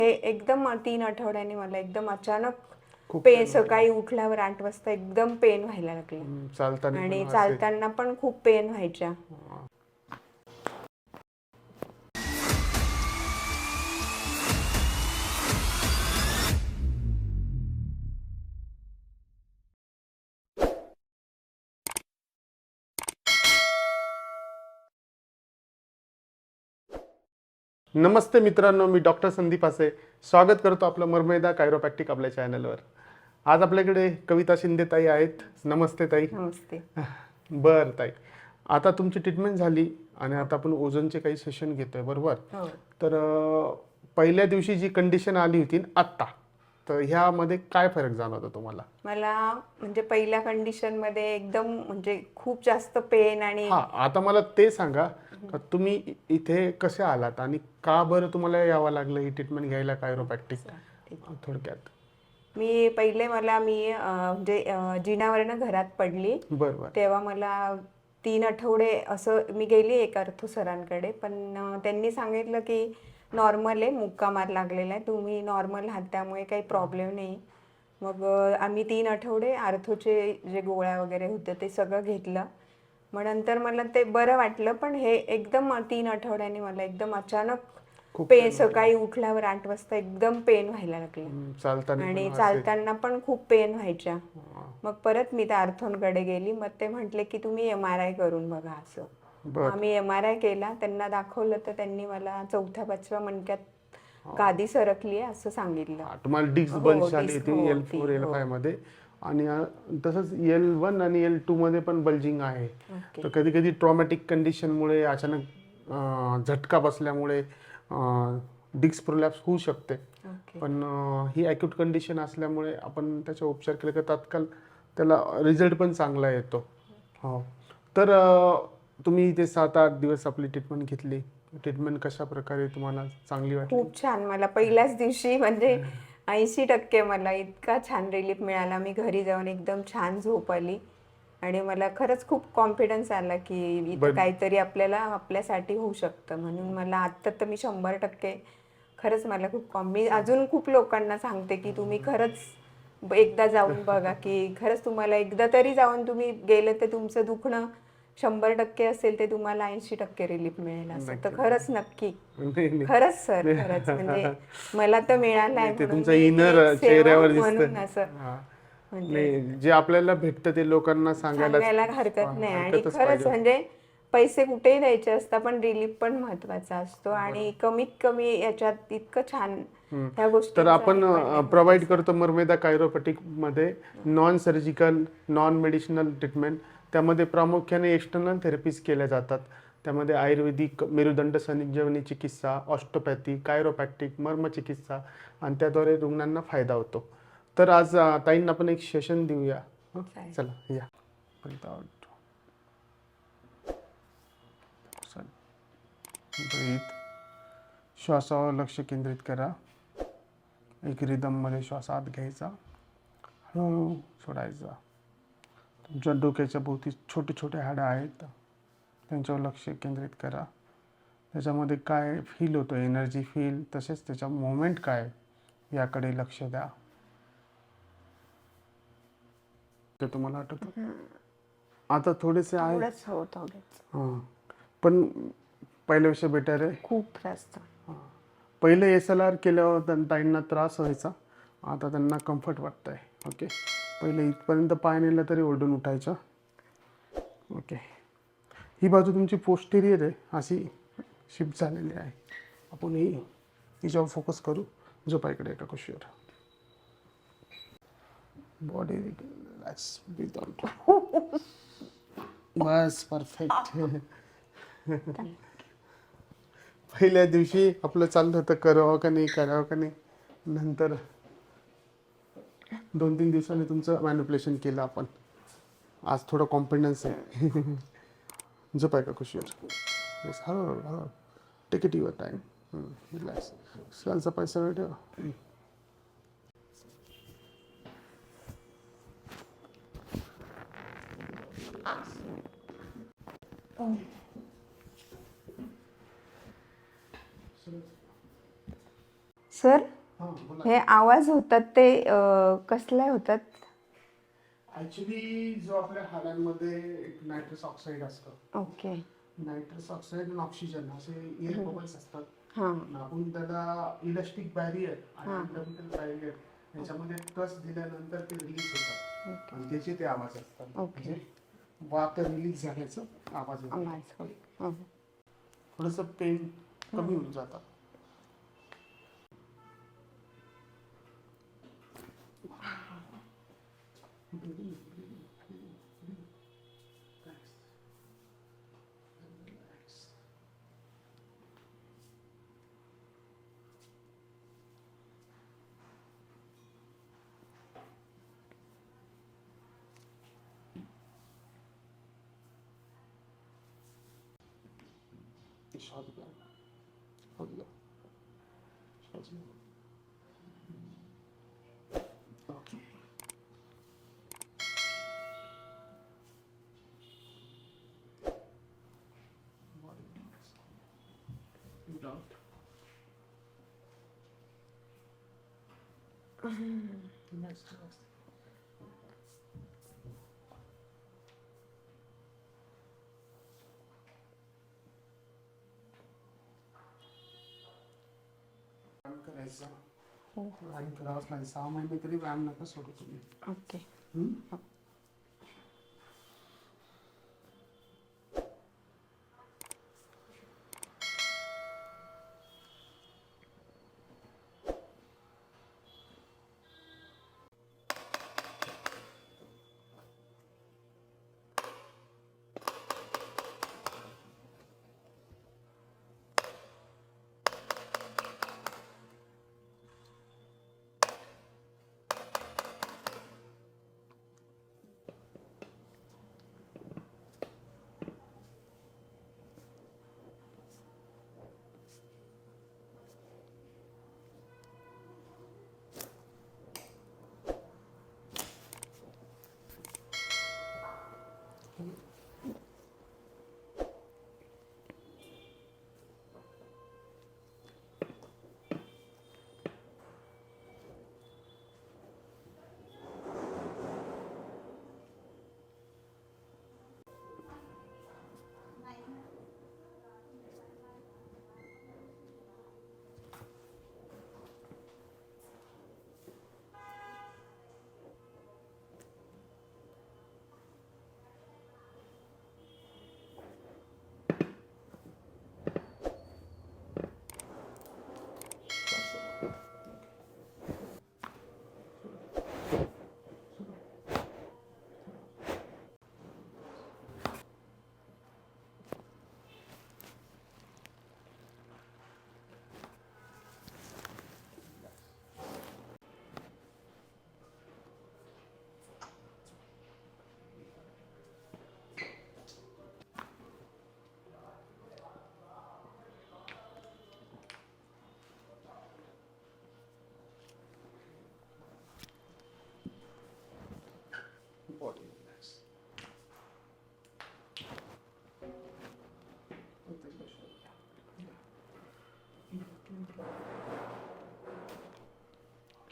हे एकदम 3 आठवड्याने मला एकदम अचानक खूप पेन, सकाळी उठल्यावर 8 वाजता एकदम पेन व्हायला लागले चालताना पण आणि असे. चालताना पण खूप पेन व्हायच्या. नमस्ते मित्रांनो, मी डॉक्टर संदीप आसे स्वागत करतो आपलं मर्मेदा कायरोप्रॅक्टिक आपल्या चॅनलवर. आज आपल्याकडे कविता शिंदे ताई आहेत. नमस्ते ताई. नमस्ते. बरं ताई, आता तुमची ट्रीटमेंट झाली आणि आता आपण ओझोनचे काही सेशन घेतोय बरोबर. हो. तर पहिल्या दिवशी जी कंडिशन आली होती आत्ता, तर ह्यामध्ये काय फरक जाणवतो तुम्हाला? मला म्हणजे पहिल्या कंडिशन मध्ये एकदम म्हणजे खूप जास्त पेन आणि हा, आता मला ते सांगा का तुम्ही इथे कसे आलात आणि का बरं तुम्हाला यावं लागलं ही ट्रीटमेंट घ्यायला कायरोप्रॅक्टिक थोडक्यात? मी म्हणजे जिनावरनं घरात पडली बरोबर. तेव्हा मला 3 आठवडे असं मी गेली एक अर्थो सरांकडे, पण त्यांनी सांगितलं की नॉर्मल आहे, मुक्का मार लागलेला आहे, तुम्ही नॉर्मल आहात त्यामुळे काही प्रॉब्लेम नाही. मग आम्ही 3 आठवडे आर्थोचे जे गोळ्या वगैरे होते ते सगळं घेतलं. मग नंतर मला ते बरं वाटलं, पण हे एकदम 3 आठवड्याने मला एकदम अचानक पेन, सकाळी उठल्यावर 8 वाजता एकदम पेन व्हायला लागले चालताना आणि पण असे. चालताना पण खूप पेन व्हायच्या. मग परत मी त्या आर्थोनकडे गेली. मग ते म्हटले की तुम्ही MRI करून बघा असं. मग आम्ही MRI केला, त्यांना दाखवलं, तर त्यांनी मला 4थ्या-5व्या मणक्यात गादी सरकली आहे असं सांगितलं. तुम्हाला डिस्क हो, बल्ज आली डिस्क होती होती. L4 L5 मध्ये आणि तसंच L1 आणि L2 मध्ये पण बल्जिंग आहे. ओके. तर कधी कधी ट्रॉमॅटिक कंडिशनमुळे अचानक झटका बसल्यामुळे डिस्क प्रोलॅप्स होऊ शकते. ओके. पण ही ॲक्यूट कंडिशन असल्यामुळे आपण त्याचा उपचार केला की तात्काळ त्याला रिझल्ट पण चांगला येतो. हो. तर तुम्ही इथे 7-8 दिवस आपली ट्रीटमेंट घेतली. ट्रीटमेंट कशा प्रकारे तुम्हाला चांगली वाटली? खूप छान. मला पहिल्याच दिवशी म्हणजे 80% मला इतका छान रिलीफ मिळाला. मी घरी जाऊन एकदम छान झोप आली आणि मला खरंच खूप कॉन्फिडन्स आला की इथं काहीतरी आपल्यासाठी होऊ शकतं. म्हणून मला आत्ता तर मी 100% खरंच मला मी अजून खूप लोकांना सांगते की तुम्ही खरंच एकदा जाऊन बघा, की खरंच तुम्हाला एकदा तरी जाऊन तुम्ही गेले तर तुमचं दुखणं 100% असेल ते तुम्हाला 80% रिलीफ मिळेल असं. तर खरंच नक्की. नाही. खरंच सर, खरंच म्हणजे मला तर मिळालंय ते म्हणून तुमचं मी इनर एक चेहऱ्यावर सेवक म्हणून दिसतं. असं म्हणजे नाही, जे आपल्याला भेटतं ते लोकांना सांगायला हरकत नाही. आणि हरकतच खरंच पाहिजे. म्हणजे पैसे कुठेही द्यायचे असतात, पण रिलीफ पण महत्वाचा असतो आणि कमीत कमी याच्यात इतकं छान ह्या गोष्टी. तर आपण प्रोव्हाइड करतो मर्मेदा कायरोप्रॅक्टिक मध्ये non surgical, non medicinal treatment. त्यामध्ये प्रामुख्याने एक्सटर्नल थेरपीज केल्या जातात. त्यामध्ये आयुर्वेदिक, मेरुदंड संजीवनी चिकित्सा, ऑस्टोपॅथी, कायरोप्रॅक्टिक, मर्मचिकित्सा आणि त्याद्वारे रुग्णांना फायदा होतो. तर आज ताईंना आपण एक सेशन देऊया. चला या. ब्रीथ. श्वासावर लक्ष केंद्रित करा. एक रिदममध्ये श्वास आत घ्यायचा, हळूहळू सोडायचा. तुमच्या डोक्याच्या भोवती छोटे छोटे हाडं आहेत, त्यांच्यावर लक्ष केंद्रित करा. त्याच्यामध्ये काय फील होतं, एनर्जी फील, तसेच त्याच्या मोमेंट काय याकडे लक्ष द्या. ते तुम्हाला आठवतं? आता थोडेसे आहे, हां, पण पहिल्यापेक्षा बेटर आहे खूप जास्त. पहिले SLR केल्यावर ताईंना त्रास व्हायचा, आता त्यांना कम्फर्ट वाटतंय. ओके. पहिले इथपर्यंत पाय नेला तरी ओरडून उठायचं. ओके. ही बाजू तुमची पोस्टेरियर आहे, अशी शिफ्ट झालेली आहे. आपण हिच्यावर फोकस करू. झोपायकडे एका खुशीवर. Body relax, breathe out. बस, परफेक्ट. पहिल्या दिवशी आपलं चाललं होतं करावं का नाही, करावं का नाही. नंतर 2-3 दिवसांनी तुमचं मॅनिप्युलेशन केलं आपण. आज थोडं कॉन्फिडन्स आहे. झोपाय का खुशीवर. हळूहळू take it your time. Relax. कालचा पैसा वेळ ठेवा. सर हा बोला. हे आवाज होतात ते कसले होतात? ऍक्च्युली जो आपल्या हाडांमध्ये एक नायट्रस ऑक्साईड असतं, ओके. नायट्रस ऑक्साईड आणि ऑक्सिजन असे एअर बबल्स असतात. हां आपण त्याला इलास्टिक बॅरियर आणि हां. अंडरबिटल बॅरियर याच्यामध्ये टच दिल्यानंतर ते रिलीज होतात आणि त्याचे ते आवाज असतात. ओके. म्हणजे वात रिलीज झाल्याचं आवाज येतो. आवाज हो. हो. थोडंसं पेन कमी होऊन जातं. श्वास घ्या. सोडलं. श्वास घ्या. Okay. Breathe out. Next, next. व्यायाम करायचा. व्यायाम करावाच लागेल. 6 महिने तरी व्यायाम नका सोडू तुम्ही. ओके. हम्म? Body relax.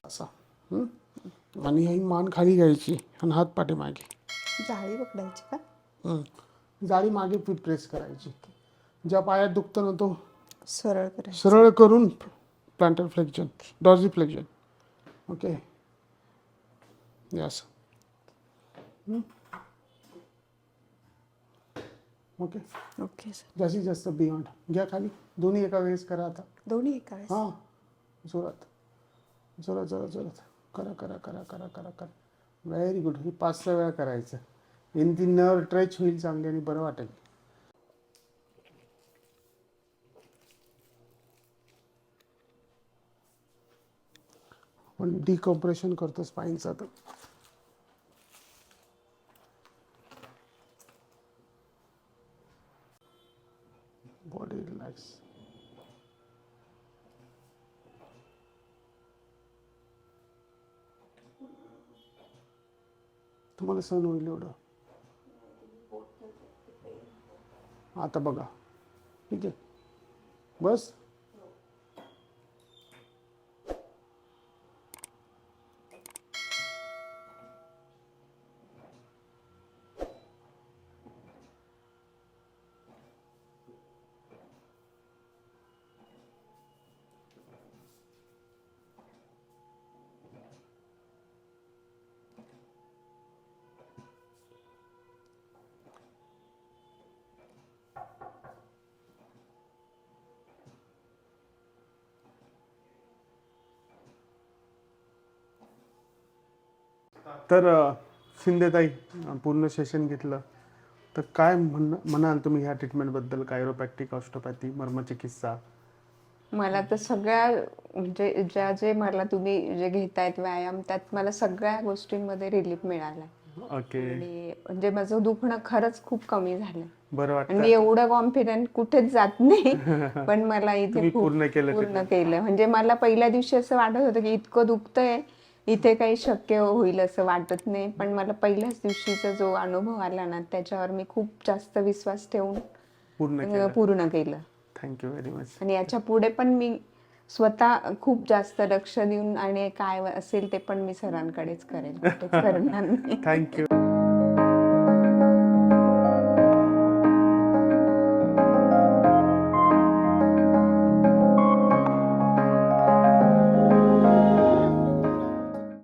असा. आणि ही मान खाली घ्यायची आणि हात पाठीमागे. जाळी पकडायची का? जाळी मागे प्रेस करायची. ज्या पायात दुखतं ना तो सरळ करायची. सरळ करून plantar flexion, dorsi flexion. Okay. Yes. Okay. Okay sir. जास्तीत जास्त बियॉन्ड घ्या खाली. दोन्ही एका वेळेस करा आता. दोन्ही एका वेळेस? हां. जोरात जोरात जोरात जोरात करा करा करा करा करा करा. Very good. हे 5-6 वेळा करायचं. इन ती नर्व ट्रेच होईल चांगली आणि बरं वाटेल. पण डिकम्प्रेशन करतो स्पाईनचं तर. Body relax. तुम्हाला सहन होईल एवढं. आता बघा. ठीक आहे. बस. तर शिंदेताई, पूर्ण सेशन घेतलं तर काय म्हणाल तुम्ही ह्या ट्रीटमेंटबद्दल? कायरोप्रॅक्टिक, ऑस्टोपॅथी, मर्मचिकित्सा. मला तर सगळ्या म्हणजे जे मला तुम्ही जे घेतायत व्यायाम, त्यात मला सगळ्या गोष्टींमध्ये रिलीफ मिळाला ओके, आणि म्हणजे माझं दुखणं खरंच खूप कमी झालं. बरं आणि मी वाटतं. एवढं कॉन्फिडंट कुठेच जात नाही, पण मला इथे तुम्ही खूप पूर्ण केलं पूर्ण केलं. म्हणजे मला पहिल्या दिवशी असं वाटत होतं की इतकं दुखतंय, इथे काही शक्य होईल असं वाटत नाही, पण मला पहिल्याच दिवशीचा जो अनुभव आला ना, त्याच्यावर मी खूप जास्त विश्वास ठेवून पूर्ण केलं. पूर्ण केलं. Thank you very much. आणि याच्या पुढे पण मी स्वतः खूप जास्त लक्ष देऊन आणि काय असेल ते पण मी सरांकडेच करेल, कुठेच करणार नाही. थँक्यू.